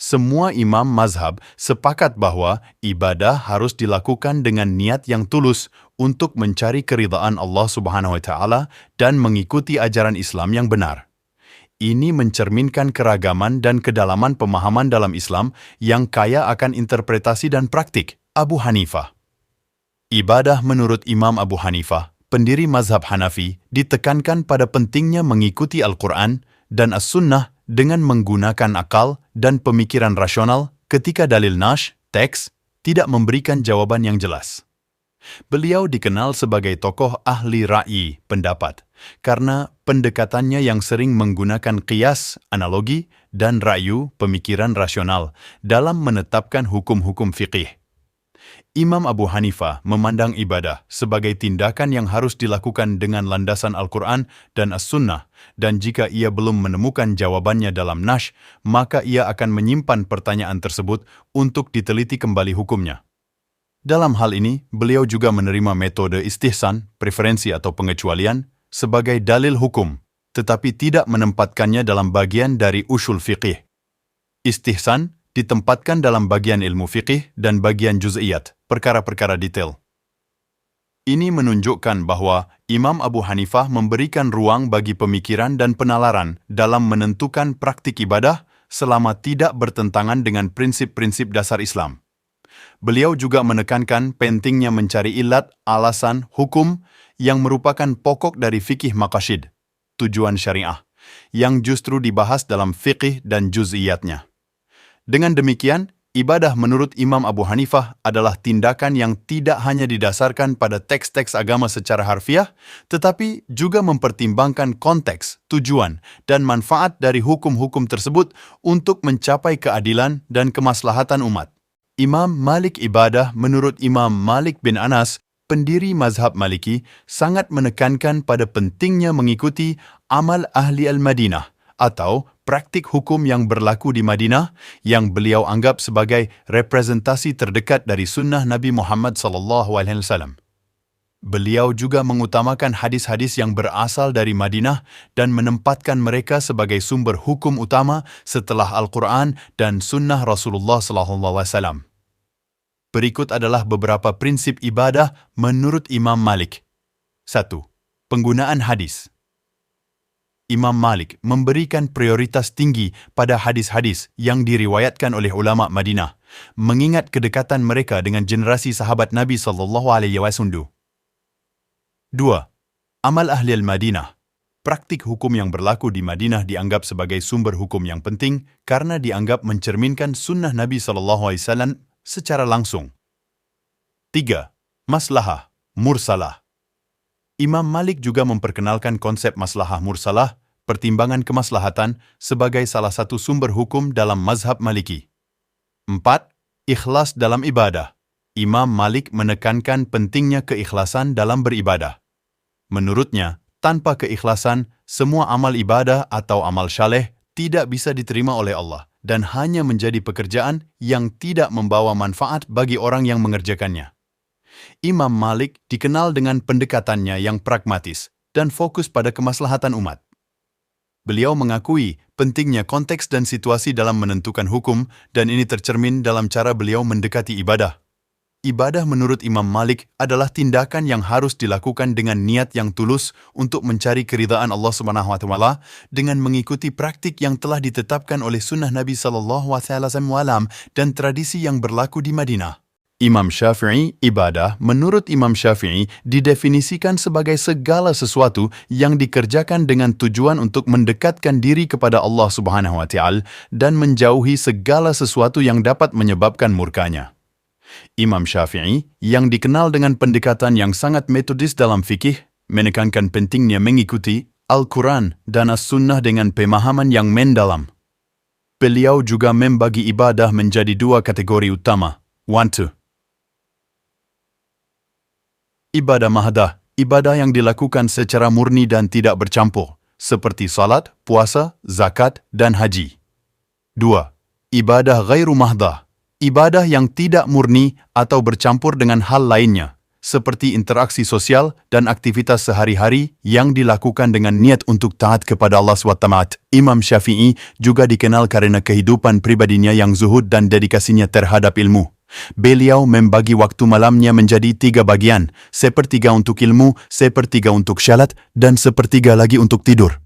Semua imam mazhab sepakat bahwa ibadah harus dilakukan dengan niat yang tulus untuk mencari keridhaan Allah Subhanahu wa taala dan mengikuti ajaran Islam yang benar. Ini mencerminkan keragaman dan kedalaman pemahaman dalam Islam yang kaya akan interpretasi dan praktik. Abu Hanifah. Ibadah menurut Imam Abu Hanifah, pendiri mazhab Hanafi, ditekankan pada pentingnya mengikuti Al-Quran dan As-Sunnah dengan menggunakan akal dan pemikiran rasional ketika dalil nash, teks, tidak memberikan jawaban yang jelas. Beliau dikenal sebagai tokoh ahli ra'yi, pendapat, karena pendekatannya yang sering menggunakan qiyas, analogi, dan ra'yu, pemikiran rasional, dalam menetapkan hukum-hukum fiqih. Imam Abu Hanifah memandang ibadah sebagai tindakan yang harus dilakukan dengan landasan Al-Quran dan As-Sunnah, dan jika ia belum menemukan jawabannya dalam nash, maka ia akan menyimpan pertanyaan tersebut untuk diteliti kembali hukumnya. Dalam hal ini, beliau juga menerima metode istihsan, preferensi atau pengecualian, sebagai dalil hukum, tetapi tidak menempatkannya dalam bagian dari usul fiqih. Istihsan ditempatkan dalam bagian ilmu fiqih dan bagian juz'iyat, perkara-perkara detail. Ini menunjukkan bahwa Imam Abu Hanifah memberikan ruang bagi pemikiran dan penalaran dalam menentukan praktik ibadah selama tidak bertentangan dengan prinsip-prinsip dasar Islam. Beliau juga menekankan pentingnya mencari ilat, alasan, hukum yang merupakan pokok dari fikih maqasid, tujuan syariah, yang justru dibahas dalam fiqih dan juz'iyatnya. Dengan demikian, ibadah menurut Imam Abu Hanifah adalah tindakan yang tidak hanya didasarkan pada teks-teks agama secara harfiah, tetapi juga mempertimbangkan konteks, tujuan, dan manfaat dari hukum-hukum tersebut untuk mencapai keadilan dan kemaslahatan umat. Imam Malik ibadah menurut Imam Malik bin Anas, pendiri mazhab Maliki, sangat menekankan pada pentingnya mengikuti amal ahli al-Madinah atau praktik hukum yang berlaku di Madinah yang beliau anggap sebagai representasi terdekat dari sunnah Nabi Muhammad SAW. Beliau juga mengutamakan hadis-hadis yang berasal dari Madinah dan menempatkan mereka sebagai sumber hukum utama setelah Al-Quran dan sunnah Rasulullah SAW. Berikut adalah beberapa prinsip ibadah menurut Imam Malik. 1. Penggunaan hadis. Imam Malik memberikan prioritas tinggi pada hadis-hadis yang diriwayatkan oleh ulama Madinah, mengingat kedekatan mereka dengan generasi sahabat Nabi SAW. 2. Amal ahli al-Madinah. Praktik hukum yang berlaku di Madinah dianggap sebagai sumber hukum yang penting karena dianggap mencerminkan sunnah Nabi SAW secara langsung. 3. Maslahah, mursalah. Imam Malik juga memperkenalkan konsep maslahah mursalah, pertimbangan kemaslahatan, sebagai salah satu sumber hukum dalam mazhab Maliki. 4. Ikhlas dalam ibadah. Imam Malik menekankan pentingnya keikhlasan dalam beribadah. Menurutnya, tanpa keikhlasan, semua amal ibadah atau amal syaleh tidak bisa diterima oleh Allah dan hanya menjadi pekerjaan yang tidak membawa manfaat bagi orang yang mengerjakannya. Imam Malik dikenal dengan pendekatannya yang pragmatis dan fokus pada kemaslahatan umat. Beliau mengakui pentingnya konteks dan situasi dalam menentukan hukum, dan ini tercermin dalam cara beliau mendekati ibadah. Ibadah menurut Imam Malik adalah tindakan yang harus dilakukan dengan niat yang tulus untuk mencari keridhaan Allah SWT dengan mengikuti praktik yang telah ditetapkan oleh sunnah Nabi SAW dan tradisi yang berlaku di Madinah. Imam Syafi'i, ibadah menurut Imam Syafi'i didefinisikan sebagai segala sesuatu yang dikerjakan dengan tujuan untuk mendekatkan diri kepada Allah Subhanahu wa Ta'ala dan menjauhi segala sesuatu yang dapat menyebabkan murkanya. Imam Syafi'i, yang dikenal dengan pendekatan yang sangat metodis dalam fikih, menekankan pentingnya mengikuti Al-Quran dan As-Sunnah dengan pemahaman yang mendalam. Beliau juga membagi ibadah menjadi dua kategori utama. 1. Ibadah mahdah, ibadah yang dilakukan secara murni dan tidak bercampur, seperti salat, puasa, zakat, dan haji. 2. Ibadah ghairu mahdah, ibadah yang tidak murni atau bercampur dengan hal lainnya, seperti interaksi sosial dan aktivitas sehari-hari yang dilakukan dengan niat untuk taat kepada Allah SWT. Imam Syafi'i juga dikenal karena kehidupan pribadinya yang zuhud dan dedikasinya terhadap ilmu. Beliau membagi waktu malamnya menjadi 3 bagian, sepertiga untuk ilmu, sepertiga untuk syalat, dan sepertiga lagi untuk tidur.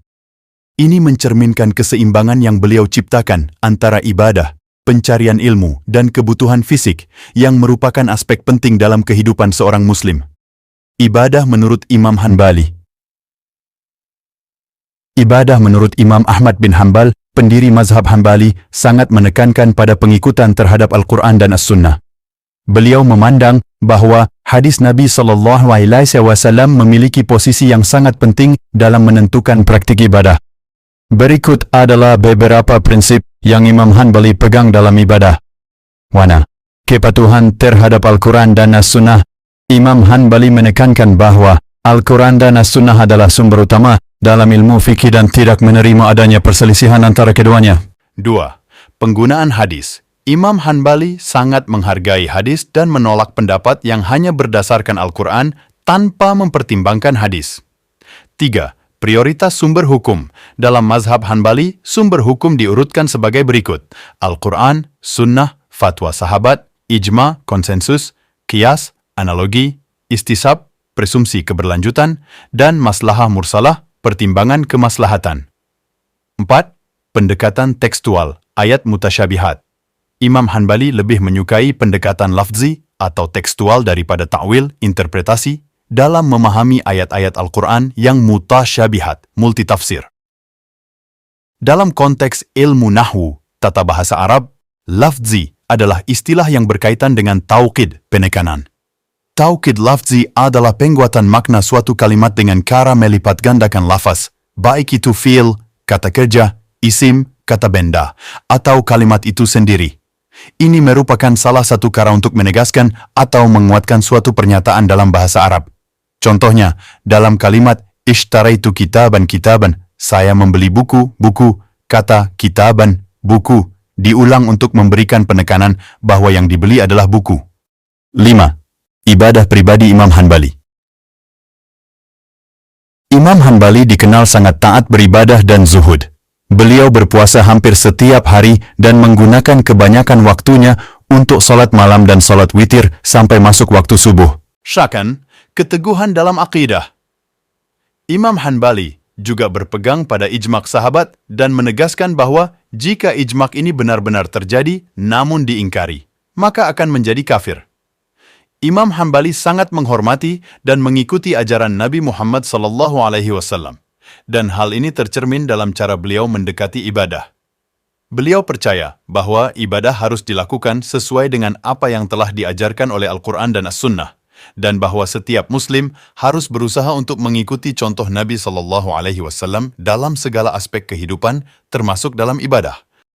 Ini mencerminkan keseimbangan yang beliau ciptakan antara ibadah, pencarian ilmu, dan kebutuhan fisik yang merupakan aspek penting dalam kehidupan seorang muslim. Ibadah menurut Imam Hanbali. Ibadah menurut Imam Ahmad bin Hanbal, pendiri mazhab Hanbali, sangat menekankan pada pengikutan terhadap Al-Quran dan As-Sunnah. Beliau memandang bahwa hadis Nabi SAW memiliki posisi yang sangat penting dalam menentukan praktik ibadah. Berikut adalah beberapa prinsip yang Imam Hanbali pegang dalam ibadah. 1. Kepatuhan terhadap Al-Quran dan As-Sunnah. Imam Hanbali menekankan bahwa Al-Quran dan As-Sunnah adalah sumber utama dalam ilmu fikih dan tidak menerima adanya perselisihan antara keduanya. 2. Penggunaan hadis. Imam Hanbali sangat menghargai hadis dan menolak pendapat yang hanya berdasarkan Al-Quran tanpa mempertimbangkan hadis. 3. Prioritas sumber hukum. Dalam mazhab Hanbali, sumber hukum diurutkan sebagai berikut: Al-Quran, Sunnah, Fatwa Sahabat, Ijma, Konsensus, Qiyas, Analogi, Istisab, Presumsi Keberlanjutan, dan Maslahah Mursalah, Pertimbangan Kemaslahatan. 4. Pendekatan tekstual, ayat mutasyabihat. Imam Hanbali lebih menyukai pendekatan lafzi atau tekstual daripada ta'wil, interpretasi, dalam memahami ayat-ayat Al-Quran yang mutasyabihat, multitafsir. Dalam konteks ilmu nahwu, tata bahasa Arab, lafzi adalah istilah yang berkaitan dengan taukid, penekanan. Taukid lafzi adalah penguatan makna suatu kalimat dengan cara melipat gandakan lafaz, baik itu fi'il, kata kerja, isim, kata benda, atau kalimat itu sendiri. Ini merupakan salah satu cara untuk menegaskan atau menguatkan suatu pernyataan dalam bahasa Arab. Contohnya, dalam kalimat ishtaraitu kitaban, saya membeli buku, kata kitaban, buku, diulang untuk memberikan penekanan bahwa yang dibeli adalah buku. 5. Ibadah pribadi Imam Hanbali. Imam Hanbali dikenal sangat taat beribadah dan zuhud. Beliau berpuasa hampir setiap hari dan menggunakan kebanyakan waktunya untuk salat malam dan salat witir sampai masuk waktu subuh. Syakan, keteguhan dalam akidah. Imam Hanbali juga berpegang pada ijma' sahabat dan menegaskan bahwa jika ijma' ini benar-benar terjadi namun diingkari, maka akan menjadi kafir. Imam Hanbali sangat menghormati dan mengikuti ajaran Nabi Muhammad SAW. Dan hal ini tercermin dalam cara beliau mendekati ibadah. Beliau percaya bahwa ibadah harus dilakukan sesuai dengan apa yang telah diajarkan oleh Al-Quran dan As-Sunnah, dan bahwa setiap Muslim harus berusaha untuk mengikuti contoh Nabi SAW dalam segala aspek kehidupan, termasuk dalam ibadah.